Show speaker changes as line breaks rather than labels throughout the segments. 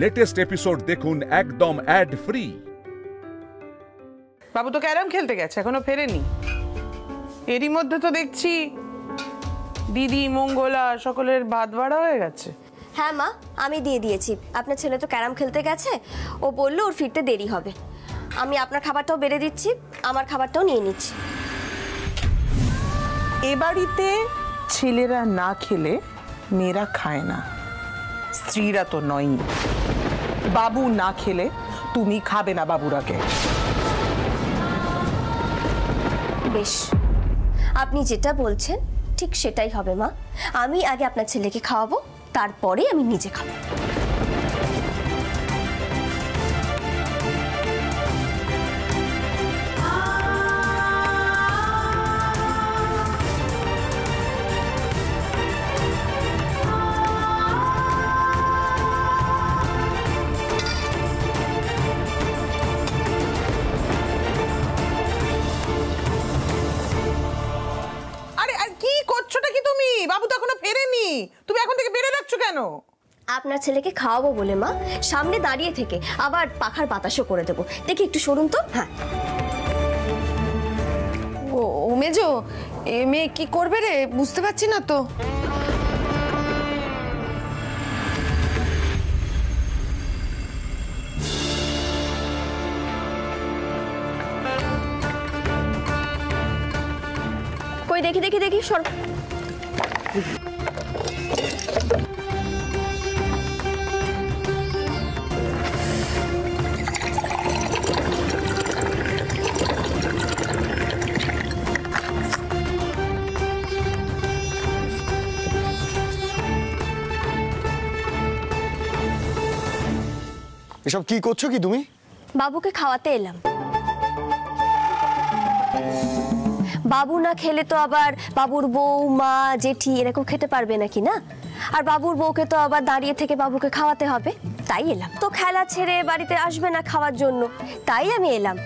Latest episode দেখুন একদম add free.
বাবু তো ক্যারাম খেলতে গেছে, এখনো ফেরেনি। এরই মধ্যে তো দেখছি দিদি মঙ্গলা সকলের ভাত বাড়া হয়ে গেছে।
হ্যাঁ মা, আমি দিয়ে দিয়েছি। আপনার ছেলে তো ক্যারাম খেলতে গেছে, ও বললো ওর ফিরতে দেরি হবে। আমি আপনার খাবারটাও বেড়ে দিচ্ছি, আমার খাবারটাও নিয়ে নিচ্ছি।
এ বাড়িতে ছেলেরা না খেলে মেয়েরা খায় না, স্ত্রীরা তো নয়। বাবু না খেলে তুমি খাবে না বাবুর আগে।
বেশ, আপনি যেটা বলছেন ঠিক সেটাই হবে মা। আমি আগে আপনার ছেলেকে খাওয়াবো, তারপরে আমি নিজে খাবো।
বাবু তো এখনো ফেরেনি, তুমি এখন থেকে বেড়ে রাখছো কেন?
আপনার ছেলেকে খাওয়াবো বলে মা সামনে দাঁড়িয়ে থেকে আবার পাখার বাতাসও করে দেবো। দেখি একটু সরুন তো। হ্যাঁ
ও মেজো, এ মেয়ে কি করবে রে বুঝতে পারছি না তো।
কই দেখি দেখি দেখি সর।
এসব কি করছো কি তুমি?
বাবুকে খাওয়াতে এলাম। বাবু না খেলে তো আবার বাবুর বউ, মা, জেঠি এরকম খেতে পারবে নাকি না? আর বাবুর বউকে তো আবার দাঁড়িয়ে থেকে বাবুকে খাওয়াতে হবে, তাই এলাম। তো খেলা ছেড়ে বাড়িতে আসবে না খাওয়ার জন্য, তাই আমি এলাম।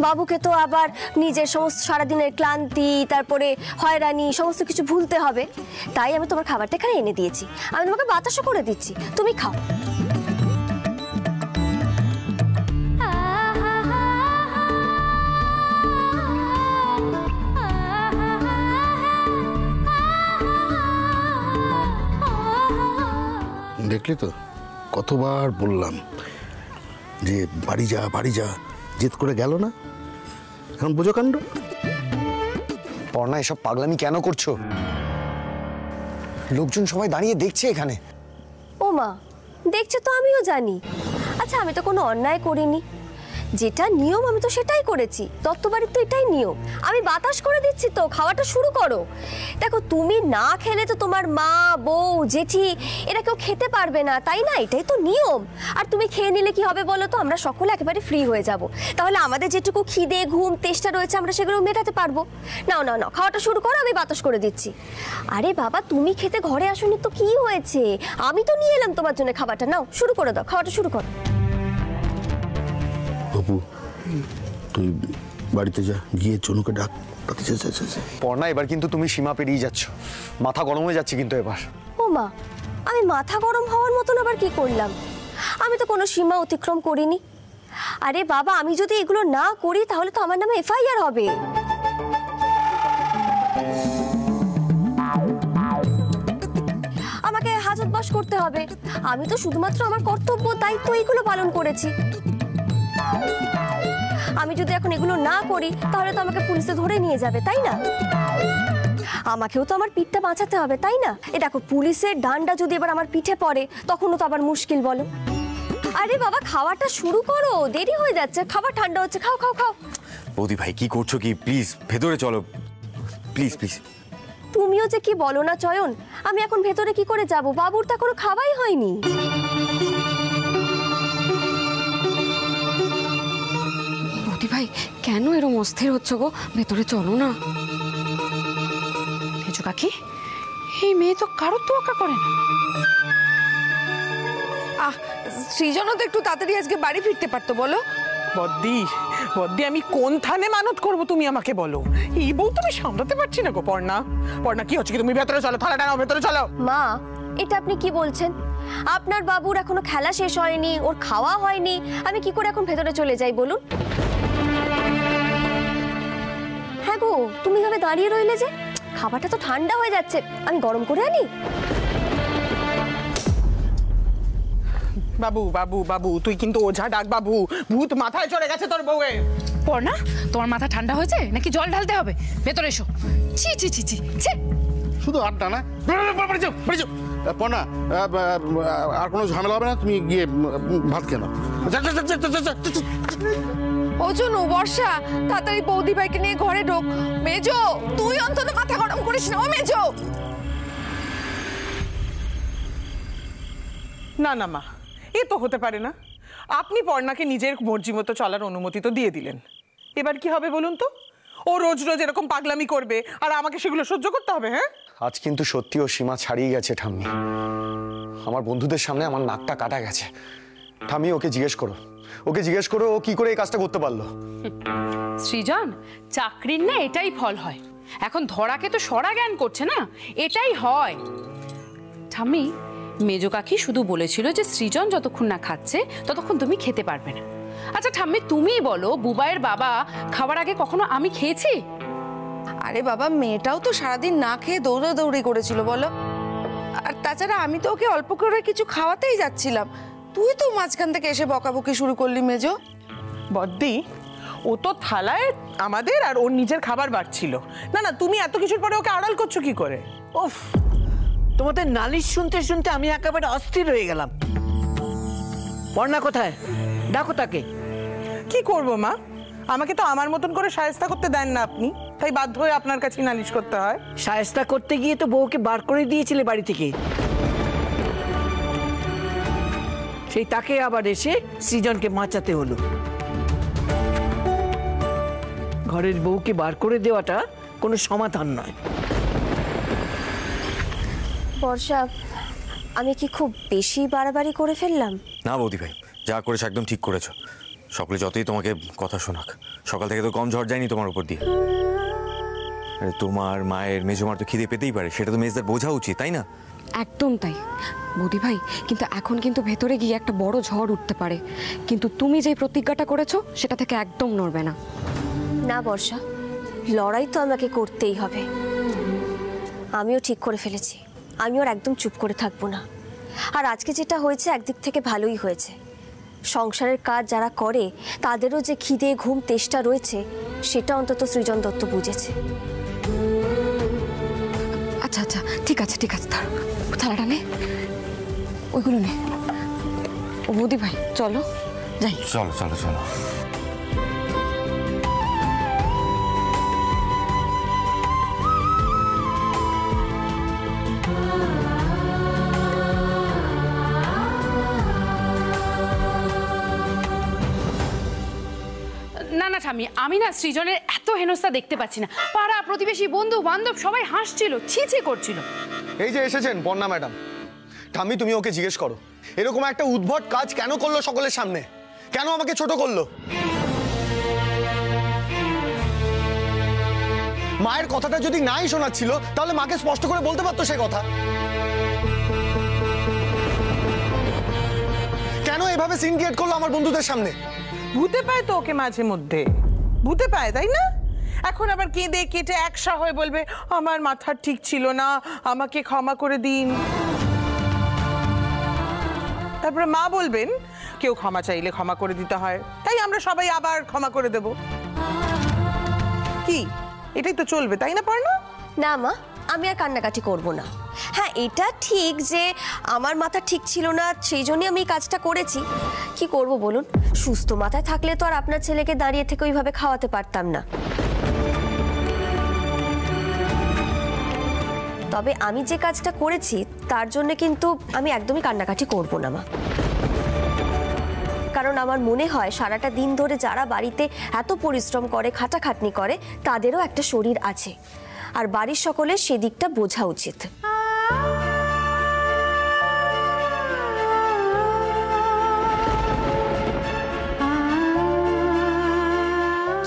বাবুকে তো আবার নিজের সমস্ত সারাদিনের ক্লান্তি, তারপরে হয়রানি সমস্ত কিছু ভুলতে হবে, তাই আমি তোমার খাবারটা এখানে এনে দিয়েছি। আমি তোমাকে বাতাসও করে দিচ্ছি, তুমি খাও।
দেখলি তো কতবার বললাম যে বাড়ি যা বাড়ি যা, জেদ করে গেল না। এখন বোঝো কাণ্ড।
পর্ণা, এসব পাগলামি কেন করছো? লোকজন সবাই দাঁড়িয়ে দেখছে এখানে।
ও মা, দেখছে তো আমিও জানি। আচ্ছা, আমি তো কোনো অন্যায় করিনি, যেটা নিয়ম আমি তো সেটাই করেছি। দত্তবাড়ির তো এটাই নিয়ম। আমি বাতাস করে দিচ্ছি তো, খাওয়াটা শুরু করো। দেখো, তুমি না খেলে তো তোমার মা, বউ, জেঠি এরা কেউ খেতে পারবে না, তাই না? এটাই তো নিয়ম। আর তুমি খেয়ে নিলে কি হবে বলো তো? আমরা সকলে একেবারে ফ্রি হয়ে যাব। তাহলে আমাদের যেটুকু খিদে, ঘুম, তেষ্টা রয়েছে আমরা সেগুলো মেটাতে পারবো। নাও নাও নাও, খাওয়াটা শুরু করো, আমি বাতাস করে দিচ্ছি। আরে বাবা, তুমি খেতে ঘরে আসোনি তো কি হয়েছে? আমি তো নিয়ে এলাম তোমার জন্য খাবারটা। নাও, শুরু করে দাও, খাওয়াটা শুরু করো।
বাবু, তুই বাড়িতে যা, গিয়ে চনুকে ডাক।
পর্ণা, এবার কিন্তু তুমি সীমা পেরিয়ে যাচ্ছ। মাথা গরম হয়ে যাচ্ছে কিন্তু এবার।
ও মা, আমি মাথা গরম হওয়ার মতন আবার কি করলাম? আমি তো কোনো সীমা অতিক্রম করিনি। আরে বাবা, আমি যদি এগুলো না করি তাহলে তো আমার নামে এফআইআর হবে। আমাকে হাজতবাস করতে হবে। আমি তো শুধুমাত্র আমার কর্তব্য, দায়িত্ব এইগুলো পালন করেছি। আমি যদি এখন এগুলো না করি তাহলে তো আমাকে পুলিশে ধরে নিয়ে যাবে, তাই না? আমাকেও তো আমার পিঠটা বাঁচাতে হবে, তাই না? এ দেখো, পুলিশের ডান্ডা যদি এবার আমার পিঠে পড়ে তখনও তো আবার মুশকিল, বলো। আরে বাবা, খাওয়াটা শুরু করো, দেরি হয়ে যাচ্ছে, খাবার ঠান্ডা হচ্ছে। খাও খাও খাও।
বৌদি ভাই, কি করছো কি? প্লিজ ভেতরে চলো, প্লিজ প্লিজ।
তুমিও যে কি বলো না চয়ন, আমি এখন ভেতরে কি করে যাব? বাবুর তো এখনো খাওয়াই হয়নি।
বৌদি ভাই, কেন এরম অস্থির হচ্ছে গো? ভেতরে চলো না।
মেজো কাকি, এই মেয়ে তো কারোর তোয়াক্কা করে না।
সৃজনও তো একটু তাড়াতাড়ি আজকে বাড়ি ফিরতে পারতো, বলো।
বদ্দি, বদ্দি, আমি কোন থানে মানত করবো তুমি আমাকে বলো? এই বউ তুমি সামলাতে পারছি না গো। পর্ণা, পর্ণা, কি হচ্ছে কি? তুমি ভেতরে চলো, থালাটা নাও, ভেতরে চলো।
মা, এটা আপনি কি বলছেন? আপনার বাবুর এখনো খেলা শেষ হয়নি, ওর খাওয়া হয়নি, আমি কি করে এখন ভেতরে চলে যাই বলুন? হ্যাঁ গো, তুমি ভাবে দাঁড়িয়ে রইলে যে? খাবারটা তো ঠান্ডা হয়ে যাচ্ছে, আমি গরম করে আনি।
বাবু বাবু বাবু, তুই কিন্তু ওঝা ডাক বাবু, ভূত মাথায় চড়ে গেছে তোর বউয়ের।
পর্ণা, তোমার মাথা ঠান্ডা হয়েছে নাকি জল ঢালতে হবে? ভেতরে এসো। ছি ছি ছি ছি ছি।
শুধু আড্ডা না, পড়না, আর কোনো ঝামেলা হবে না, তুমি গিয়ে ভাত কেন।
ওজনু, বর্ষা, তাড়াতাড়ি বৌদি ভাইকে নিয়ে ঘরে ঢোক। মেজো, তুই অন্তত মাথা গরম করিস না। ও মেজো।
না না মা, এ তো হতে পারে না। আপনি পর্ণাকে নিজের মর্জি মতো চলার অনুমতি তো দিয়ে দিলেন, এবার কি হবে বলুন তো? ও রোজ রোজ এরকম পাগলামি করবে আর আমাকে সেগুলো সহ্য করতে হবে? হ্যাঁ,
আজ কিন্তু সত্যি ও সীমা ছাড়িয়ে গেছে ঠাম্মি। আমার বন্ধুদের সামনে আমার নাকটা কাটা গেছে। ঠাম্মি, ওকে জিজ্ঞেস করো ও কি করে এই কাজটা করতে পারলো।
সৃজন, চাকরির না এটাই ফল হয়। এখন ধরাকে তো সরা জ্ঞান করছে না, এটাই হয়। ঠাম্মি, মেজো কাকি শুধু বলেছিল যে সৃজন যতক্ষণ না খাচ্ছে ততক্ষণ তুমি খেতে পারবে না। আচ্ছা ঠাম্মি, তুমিই বলো, বুবাইয়ের বাবা খাবার আগে কখনো আমি খেয়েছি?
আরে বাবা, মেয়েটাও তো সারাদিন না খেয়ে দৌড়াদৌড়ি করেছিল বলো। আর তাছাড়া আমি তো ওকে অল্প করে কিছু খাওয়াতেই যাচ্ছিলাম, তুই তো মাঝখান থেকে এসে বকাবকি শুরু করলি মেজো।
বদ্দি, ও তো থালায় আমাদের আর ওর নিজের খাবার বাড়ছিল। না না, তুমি এত কিছুর পরে ওকে আড়াল করছো কি করে?
উফ, তোমাদের নালিশ শুনতে শুনতে আমি একেবারে অস্থির হয়ে গেলাম। পর্ণা কোথায়? ডাকো তাকে।
কি করব মা, আমাকে তো আমার মতন করে শায়েস্তা করতে দেন না আপনি, তাই বাধ্য হয়ে আপনার কাছে নালিশ করতে হয়।
শায়েস্তা করতে গিয়ে তো বউকে বার করে দিয়েছিলে বাড়ি থেকে, সেই তাকে আবার এসে সৃজনকে বাঁচাতে হলো। ঘরের বউকে বার করে দেওয়াটা কোনো সমাধান নয়।
বর্ষা, আমি কি খুব বেশি বাড়াবাড়ি করে ফেললাম?
না বৌদি ভাই, যা করেছো একদম ঠিক করেছো। সকলে যতই তোমাকে কথা শোনাক, সকাল থেকে তো কম ঝড় যায়নি তোমার উপর দিয়ে। তোমার মায়ের মেজমার তো খিদে পেতেই পারে, সেটা তো মেজদার বোঝা উচিত, তাই না?
একদম তাই বৌদি ভাই, কিন্তু এখন কিন্তু ভেতরে গিয়ে একটা বড় ঝড় উঠতে পারে। কিন্তু তুমি যে প্রতিজ্ঞাটা করেছো সেটা থেকে একদম নড়বে না।
না বর্ষা, লড়াই তো আমাকে করতেই হবে। আমিও ঠিক করে ফেলেছি, আমি ওর একদম চুপ করে থাকবো না। আর আজকে যেটা হয়েছে একদিক থেকে ভালোই হয়েছে। সংসারের কাজ যারা করে তাদেরও যে খিদে ঘুম তেষ্টা রয়েছে সেটা অন্তত সৃজন দত্ত বুঝেছে।
আচ্ছা আচ্ছা, ঠিক আছে ঠিক আছে, থালাটা নে, ওইগুলো নে। ও বৌদি ভাই, চলো যাই।
চলো চলো চলো।
না না ঠাম্মি, আমি না সৃজনের এত হেনস্থা দেখতে পাচ্ছি না। পাড়া প্রতিবেশী বন্ধু বান্ধব সবাই হাসছিল, ছি ছি করছিল।
এই যে এসেছেন পর্ণা ম্যাডাম, ঠাম্মি তুমি ওকে জিজ্ঞেস করো এরকম একটা উদ্ভট কাজ কেন করলো সকলের সামনে, কেন আমাকে ছোট করলো। মায়ের কথাটা যদি নাই শোনাচ্ছিল তাহলে মাকে স্পষ্ট করে বলতে পারতো সে কথা। কেন এভাবে সিন ক্রিয়েট করলো আমার বন্ধুদের সামনে?
ভূতে পায় তো ওকে মাঝে মধ্যে, ভূতে পায়, তাই না? এখন আবার কেঁদে কেটে একসা হয়ে বলবে আমার মাথা ঠিক ছিল না, আমাকে ক্ষমা করে দিন। তারপরে মা বলবেন কেউ ক্ষমা চাইলে ক্ষমা করে দিতে হয়, তাই আমরা সবাই আবার ক্ষমা করে দেব। কি এটাই তো চলবে, তাই না পর্ণা?
না মা, আমি আর কান্নাকাটি করব না। হ্যাঁ, এটা ঠিক যে আমার মাথা ঠিক ছিল না, সেই জন্যই আমি এই কাজটা করেছি। কি করব বলুন, সুস্থ মাথায় থাকলে তো আর আপনার ছেলেকে দাঁড়িয়ে থেকে ওইভাবে খাওয়াতে পারতাম না। তবে আমি যে কাজটা করেছি তার জন্য কিন্তু আমি একদমই কান্নাকাটি করব না মা। কারণ আমার মনে হয় সারাটা দিন ধরে যারা বাড়িতে এত পরিশ্রম করে, খাটাখাটনি করে, তাদেরও একটা শরীর আছে, আর বাড়ির সকলের সেদিকটা বোঝা উচিত।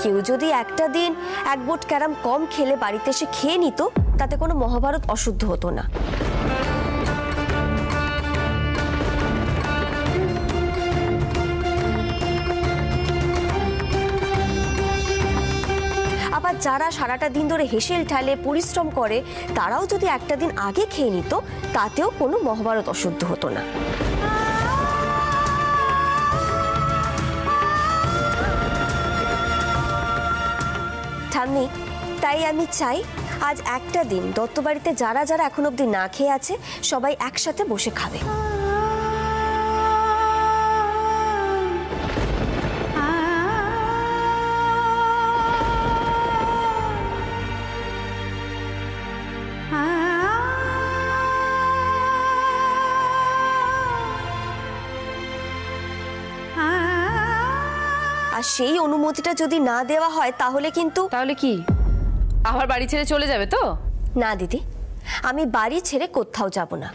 কেউ যদি একটা দিন এক বোট ক্যারাম কম খেলে বাড়িতে এসে খেয়ে নিত, তাতে কোনো মহাভারত অশুদ্ধ হতো না। যারা সারাটা দিন ধরে হেসেল ঠেলে পরিশ্রম করে তারাও যদি একটা দিন আগে খেয়ে নিত তাতেও কোনো মহাভারত অশুদ্ধ হতো না। ঠাম্মি, তাই আমি চাই আজ একটা দিন দত্ত বাড়িতে যারা যারা এখন অবধি না খেয়ে আছে সবাই একসাথে বসে খাবে। আর সেই অনুমতিটা যদি না দেওয়া হয় তাহলে কিন্তু
তাহলে কি আবার বাড়ি ছেড়ে চলে যাবে তো?
না দিদি, আমি বাড়ি ছেড়ে কোথাও যাব না।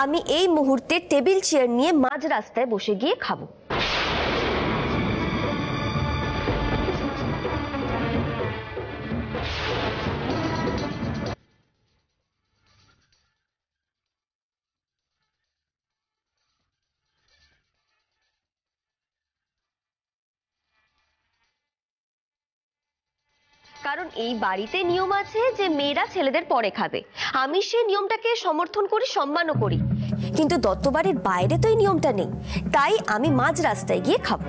আমি এই মুহূর্তে টেবিল চেয়ার নিয়ে মাঝ রাস্তায় বসে গিয়ে খাবো। কারণ এই বাড়িতে নিয়ম আছে যে মেয়েরা ছেলেদের পরে খাবে, আমি সেই নিয়মটাকে সমর্থন করি, সম্মানও করি, কিন্তু দত্ত বাড়ির বাইরে তো এই নিয়মটা নেই, তাই আমি মাঝ রাস্তায় গিয়ে খাবো।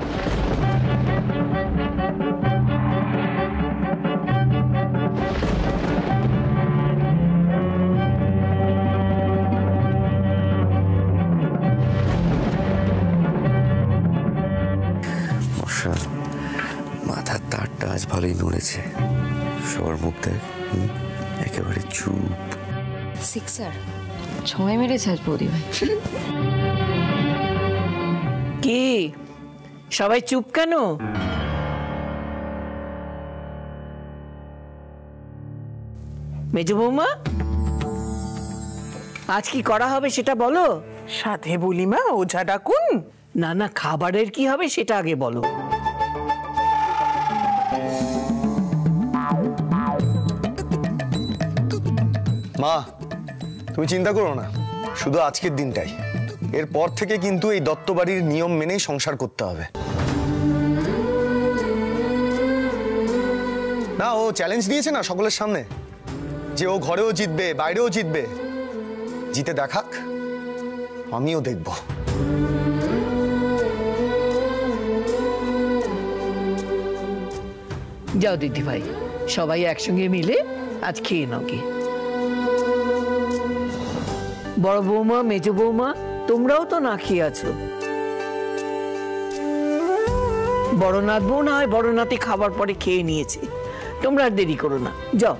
মাথার তারটা আজ ভালোই নড়েছে, সবার মুখ দেখ একেবারে চুপ।
সিক্সার 6 মেরেছে আজ বৌদি ভাই।
কি সবাই চুপ কেন? মেজ বৌমা, আজ কি করা হবে সেটা বলো।
সাথে বলি মা, ওঝা ডাকুন।
না না, খাবারের কি হবে সেটা আগে বলো।
মা, তুমি চিন্তা করো না, শুধু আজকের দিনটাই, এরপর থেকে কিন্তু এই দত্ত বাড়ির নিয়ম মেনেই সংসার করতে হবে। না, ও চ্যালেঞ্জ দিয়েছে না সকলের সামনে যে ও ঘরেও জিতবে বাইরেও জিতবে, জিতে দেখাক, আমিও দেখব।
যাও দিদি ভাই, সবাই একসঙ্গে মিলে আজ খেয়ে নাও। কি বড় বৌমা, মেজ বৌমা, তোমরাও তো না খেয়ে আছো। বড় নাত বউ না হয় বড় নাতি খাবার পরে খেয়ে নিয়েছে, তোমরা আর দেরি করো না, যাও।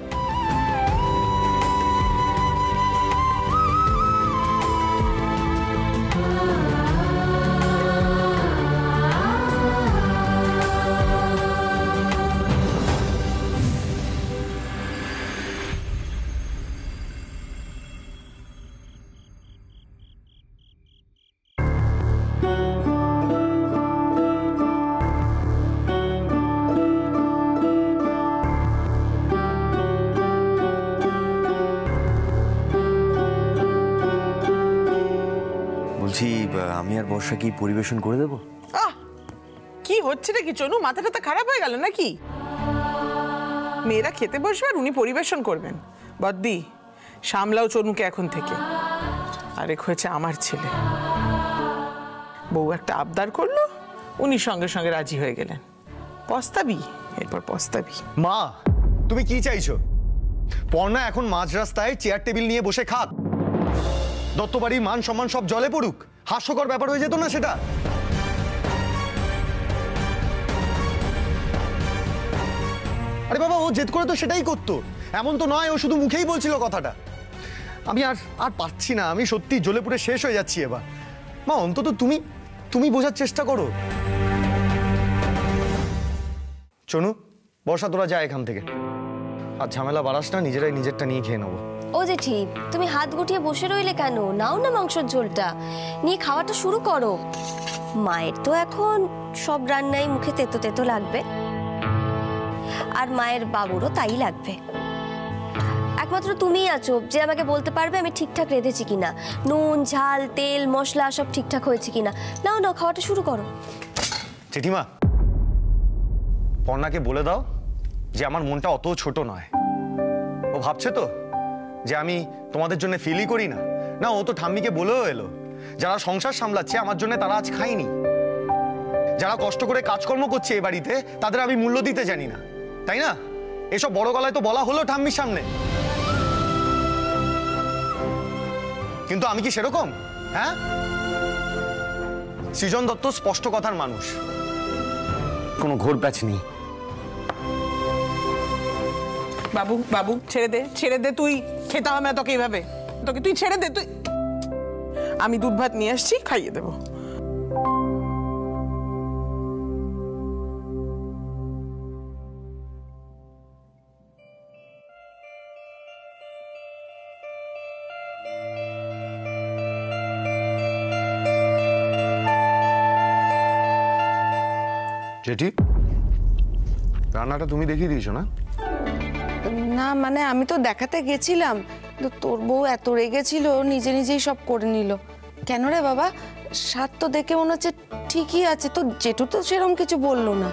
আমি আর বর্ষা কি পরিবেশন করে দেবো?
কি হচ্ছে নাকি চনু, মাথাটা তো খারাপ হয়ে গেল নাকি? মেয়েরা খেতে বসবে আর উনি পরিবেশন করবেন? বদ্দি, সামলাও চনুকে এখন থেকে। আরেক হয়েছে আমার ছেলে, বউ একটা আবদার করলো, উনি সঙ্গে সঙ্গে রাজি হয়ে গেলেন। পস্তাবি, এরপর পস্তাবি।
মা, তুমি কি চাইছো? পর্ণা এখন মাঝ রাস্তায় চেয়ার টেবিল নিয়ে বসে খাক, দত্ত বাড়ির মান সম্মান সব জলে পড়ুক, হাস্যকর ব্যাপার হয়ে যেত না সেটা? আরে বাবা, ও জেদ করে তো সেটাই করতো, এমন তো নয় ও শুধু মুখেই বলছিল কথাটা। আমি আর পাচ্ছি না, আমি সত্যি জ্বলে পুড়ে শেষ হয়ে যাচ্ছি এবার। মা, অন্তত তুমি বোঝার চেষ্টা করো। চনু, বর্ষা, তোরা যা এখান থেকে, আর ঝামেলা বাড়াস না, নিজেরাই নিজেরটা নিয়ে খেয়ে নেবো।
ও যে ঠিক, তুমি হাত গুটিয়ে বসে রইলে কেন? নাও না মাংসের ঝোলটা নিয়ে খাওয়াটা শুরু করো। মায়ের তো এখন সব রান্নাই মুখে তেতো তেতো লাগবে, আর মায়ের বাবুরও তাই লাগবে। একমাত্র তুমিই আছো যে আমাকে বলতে পারবে আমি ঠিকঠাক রেঁধেছি কিনা, নুন ঝাল তেল মশলা সব ঠিকঠাক হয়েছে কিনা। নাও নাও, খাওয়াটা শুরু করো।
জেঠিমা, পর্ণাকে বলে দাও যে আমার মনটা অত ছোট নয়। ও ভাবছে তো যে আমি তোমাদের জন্য ফিলই করি না। না, ও তো ঠাম্মিকে বলেও এলো যারা সংসার সামলাচ্ছে আমার জন্য তারা আজ খায়নি। যারা কষ্ট করে কাজকর্ম করছে এ বাড়িতে তাদের আমি মূল্য দিতে জানি না, তাই না? এসব বড় গলায় তো বলা হলো ঠাম্মির সামনে, কিন্তু আমি কি সেরকম? হ্যাঁ, সৃজন দত্ত স্পষ্ট কথার মানুষ, কোনো ঘোর প্যাচ নেই।
বাবু বাবু ছেড়ে দে, ছেড়ে দে, তুই খেতে হবে না তোকে এইভাবে, তোকে তুই ছেড়ে দে। তুই, আমি দুধ ভাত নিয়ে আসছি, খাইয়ে দেবো।
জেঠি, রান্নাটা তুমি দেখিয়ে দিয়েছো না?
না মানে আমি তো দেখাতে গেছিলাম, কিন্তু তোর বউ এত রেগেছিল নিজে নিজেই সব করে নিল। কেন রে বাবা, স্বাদ তো দেখে মনে হচ্ছে ঠিকই আছে, তো জেঠু তো সেরকম কিছু বললো না।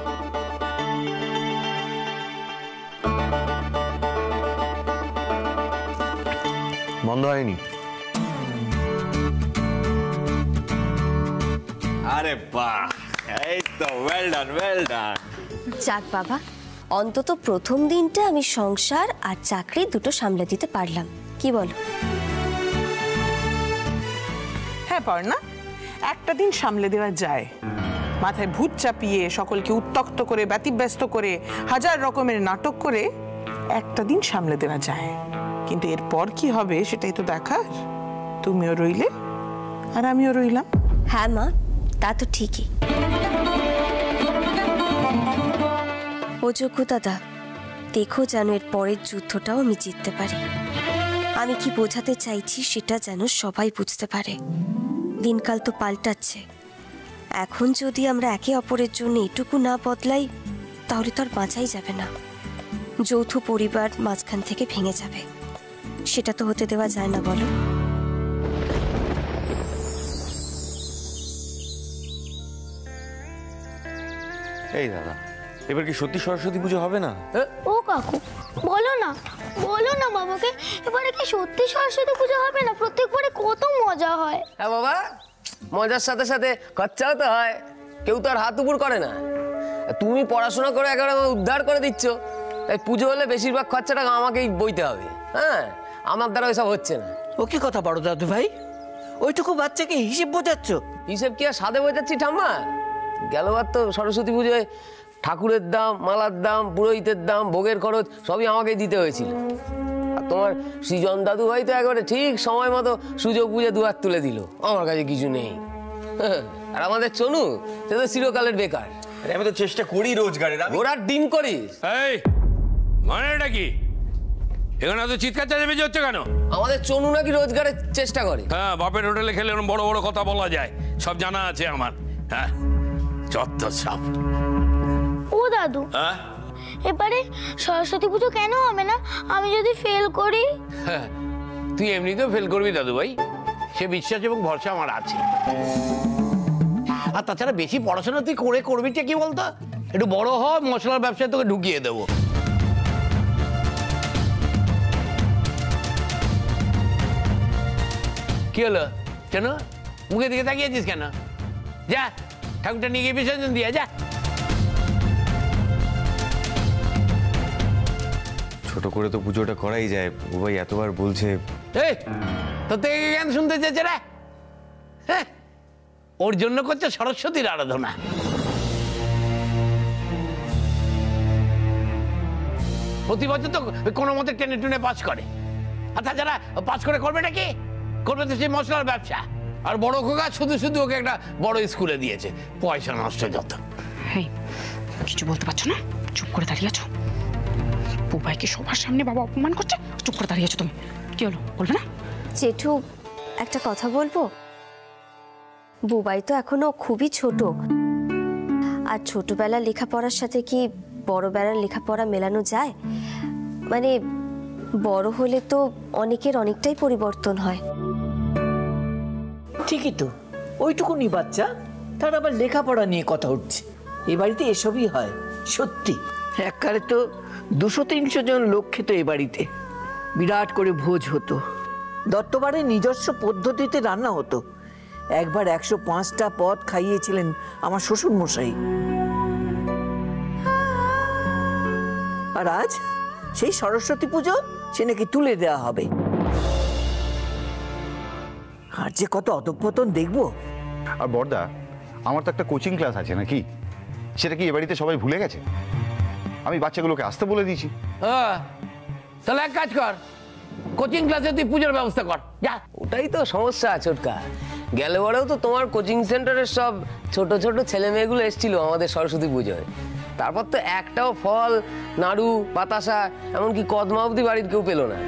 বন্ধ হয়নি?
আরে বাহ, এই তো ওয়েল ডান, ওয়েল ডান।
যাক বাবা, অন্তত প্রথম দিনটা আমি সংসার আর চাকরি দুটো সামলে দিতে পারলাম, কি বলো?
হ্যাঁ পর্ণা, একটা দিন সামলে দেওয়া যায়। মাথায় ভূত চাপিয়ে সকলকে উত্তক্ত করে ব্যতিব্যস্ত করে হাজার রকমের নাটক করে একটা দিন সামলে দেওয়া যায়, কিন্তু এরপর কি হবে সেটাই তো দেখার। তুমিও রইলে আর আমিও রইলাম।
হ্যাঁ মা, তা তো ঠিকই। ও যোগ্য দাদা, দেখো যেন এর পরের যুদ্ধটাও আমি জিততে পারি। আমি কি বোঝাতে চাইছি সেটা যেন সবাই বুঝতে পারে। দিনকাল তো পাল্টাচ্ছে, এখন যদি আমরা একে অপরের জন্য এটুকু না বদলাই তাহলে তো আর বাঁচাই যাবে না। যৌথ পরিবার মাঝখান থেকে ভেঙে যাবে, সেটা তো হতে দেওয়া যায় না, বলো?
এই দাদা, এবার কি সত্যি সরস্বতী পুজো হবে না?
ও কাকু, বলো না বাবাকে, এবারে কি সত্যি সরস্বতী পুজো হবে না? প্রত্যেকবারে কত মজা হয়।
হ্যাঁ বাবা, মজার সাথে সাথে খরচাও তো হয়, কেউ তো আর হাত উপর করে না। তুমি পড়াশোনা করে একেবারে উদ্ধার করে দিচ্ছ, তাই পুজো হলে বেশিরভাগ খরচাটা আমাকেই বইতে হবে। হ্যাঁ, আমার দ্বারা ওইসব হচ্ছে না।
ও কি কথা বড় দাদু ভাই, ওইটুকু বাচ্চাকে হিসেব বোঝাচ্ছ?
হিসেব কি আর সাদে বোঝাচ্ছি ঠাম্মা? গেলবার তো সরস্বতী পুজোয় ঠাকুরের দাম, মালার দাম, পুরোহিতের দাম, ভোগের খরচ সবই আমাকেই দিতে হয়েছিল। আর তোমার সৃজন দাদু ভাই তো একেবারে ঠিক সময় মতো সুযোগ বুঝে দুয়ার তুলে দিল, আমার কাছে কিছু নেই। আর আমাদের চনু, সে তো চিরকালের বেকার।
আমি তো চেষ্টা করি রোজগারের।
ঘোড়ার ডিম করিস?
এই মানেটা কি? এখানে তো চিৎকার চেঁচামেচি হচ্ছে কেন?
আমাদের চনু নাকি রোজগারের চেষ্টা করে।
হ্যাঁ, বাপের হোটেলে খেলে এরকম বড় বড় কথা বলা যায়, সব জানা আছে আমার। হ্যাঁ, যত সব।
ও দাদু,
হ্যাঁ,
এবারে সরস্বতী পুজো কেন হবে না? আমি যদি ফেল করি?
হ্যাঁ, তুই এমনিতেও ফেল করবি দাদু ভাই, সে বিশ্বাস এবং ভরসা আমার আছে।
আর তাছাড়া বেশি পড়াশোনা তুই করবিটা কি বলতো? একটু বড় হ, মশলার ব্যবসায় তোকে ঢুকিয়ে দেবো।
কি হলো? কেন মুখের দিকে তাকিয়েছিস কেন? যা, ঠাকুরটা নিয়ে গিয়ে বিসর্জন দিয়ে যা।
ছোট করে তো পুজোটা করাই যায়, ও ভাই এতবার বলছে।
এই, তোর থেকে জ্ঞান শুনতে চেয়েছে রে? হ্যাঁ, ওর জন্য করছে সরস্বতীর আরাধনা। প্রতি বছর তো কোনো মতে টেনে টুনে পাস করে, আর তাছাড়া পাস করে করবেটা কি? করবে তো সেই মশলার ব্যবসা। আর বড় খোকা শুধু শুধু ওকে একটা বড় স্কুলে দিয়েছে, পয়সা নষ্ট যত।
হেই, কিছু বলতে পারছো না? চুপ করে দাঁড়িয়ে আছো। বুবাইকে সবার সামনে বাবা অপমান করছে, চুপ করে দাঁড়িয়ে আছো তুমি। কি হলো, বলবে না?
জেঠু, একটা কথা বলবো? বুবাই তো এখনো খুবই ছোট, আর ছোটবেলার লেখাপড়ার সাথে কি বড়বেলার লেখাপড়া মেলানো যায়? মানে বড় হলে তো অনেকের অনেকটাই পরিবর্তন হয়।
ঠিকই তো, ওইটুকুনি বাচ্চা, তার আবার লেখাপড়া নিয়ে কথা উঠছে।
এ বাড়িতে এসবই হয় সত্যি। এককালে তো 200-300 জন লোক খেত এ বাড়িতে, বিরাট করে ভোজ হতো। দত্তবাড়ির নিজস্ব পদ্ধতিতে রান্না হতো। একবার 105টা পদ খাইয়েছিলেন আমার শ্বশুর মশাই। আর আজ সেই সরস্বতী পুজো সে নাকি তুলে দেওয়া হবে। আর যে কত অধঃপতন দেখবো।
আর বড়দা, আমার তো একটা কোচিং ক্লাস আছে নাকি, সেটা কি এ বাড়িতে সবাই ভুলে গেছে? আমি বাচ্চাগুলোকে আসতে বলে দিয়েছি।
তাহলে এক কাজ কর, কোচিং ক্লাসে তুই পুজোর ব্যবস্থা কর যা।
ওটাই তো সমস্যা ছোটকা। গেলেবারেও তো তোমার কোচিং সেন্টারের সব ছোট ছোট ছেলে মেয়েগুলো এসেছিল আমাদের সরস্বতী পুজোয়। তারপর তো একটাও ফল, নাড়ু, বাতাসা, এমনকি কদমা অবধি বাড়ির কেউ পেল না।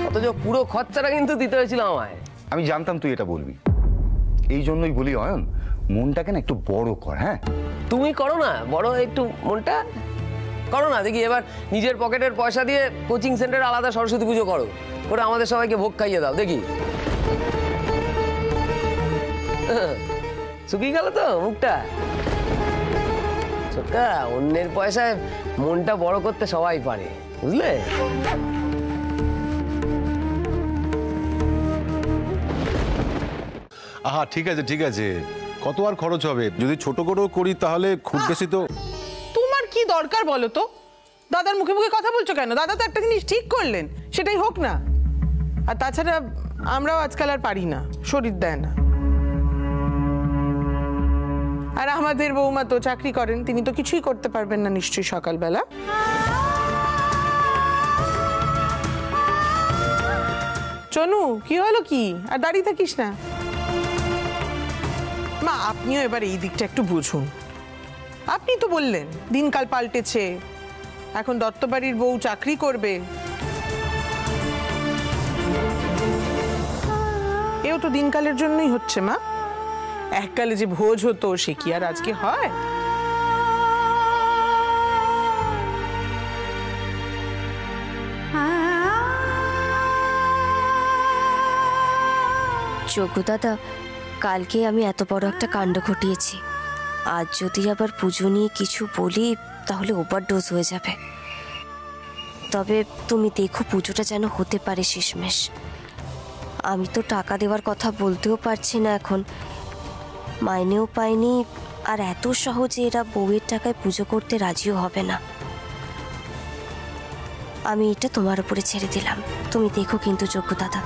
অথচ পুরো খরচাটা কিন্তু দিতে হয়েছিল আমায়।
আমি জানতাম তুই এটা বলবি, এই জন্যই বলি অয়ন, মনটাকে না একটু বড় কর। হ্যাঁ,
তুমি করো না বড় একটু মনটা, করো না দেখি। এবার নিজের পকেটের পয়সা দিয়ে কোচিং সেন্টারে আলাদা সরস্বতী পুজো করো, করে আমাদের সবাইকে ভোগ খাইয়ে দাও দেখি। শুকিয়ে গেল তো মুখটা। ছোটকা, অন্যের পয়সায় মনটা বড় করতে সবাই পারে, বুঝলে?
আহা, ঠিক আছে ঠিক আছে, কত আর খরচ হবে? যদি ছোট করেও করি তাহলে খুব বেশি তো।
তোমার কি দরকার বলো তো? দাদার মুখে মুখে কথা বলছো কেন? দাদা তো একটা জিনিস ঠিক করলেন, সেটাই হোক না। আর তাছাড়া আমরাও আজকাল আর পারি না, শরীর দেয় না। আর আমাদের বৌমা তো চাকরি করেন, তিনি তো কিছুই করতে পারবেন না নিশ্চয়ই সকালবেলা। চনু, কি হলো কি? আর দাঁড়িয়ে থাকিস না মা। আপনিও এবার এই দিকটা একটু বুঝুন। আপনি তো বললেন দিনকাল পাল্টেছে, এখন দত্তবাড়ির বউ চাকরি করবে। এও তো দিনকালের জন্যই হচ্ছে মা। এককালে যে ভোজ হতো সে কি আর আজকে হয়?
যোগ্য দাদা, কালকে আমি এত বড় একটা কাণ্ড ঘটিয়েছি। আজ যদি আবার পুজো নিয়ে কিছু বলি তাহলে ওভারডোজ হয়ে যাবে। তবে তুমি দেখো পুজোটা যেন হতে পারে শেষমেশ। আমি তো টাকা দেওয়ার কথা বলতেও পারছি না এখন, মাইনেও পাইনি। আর এত সহজে এরা বউয়ের টাকায় পুজো করতে রাজিও হবে না। আমি এটা তোমার উপরে ছেড়ে দিলাম, তুমি দেখো কিন্তু যোগ্য দাদা।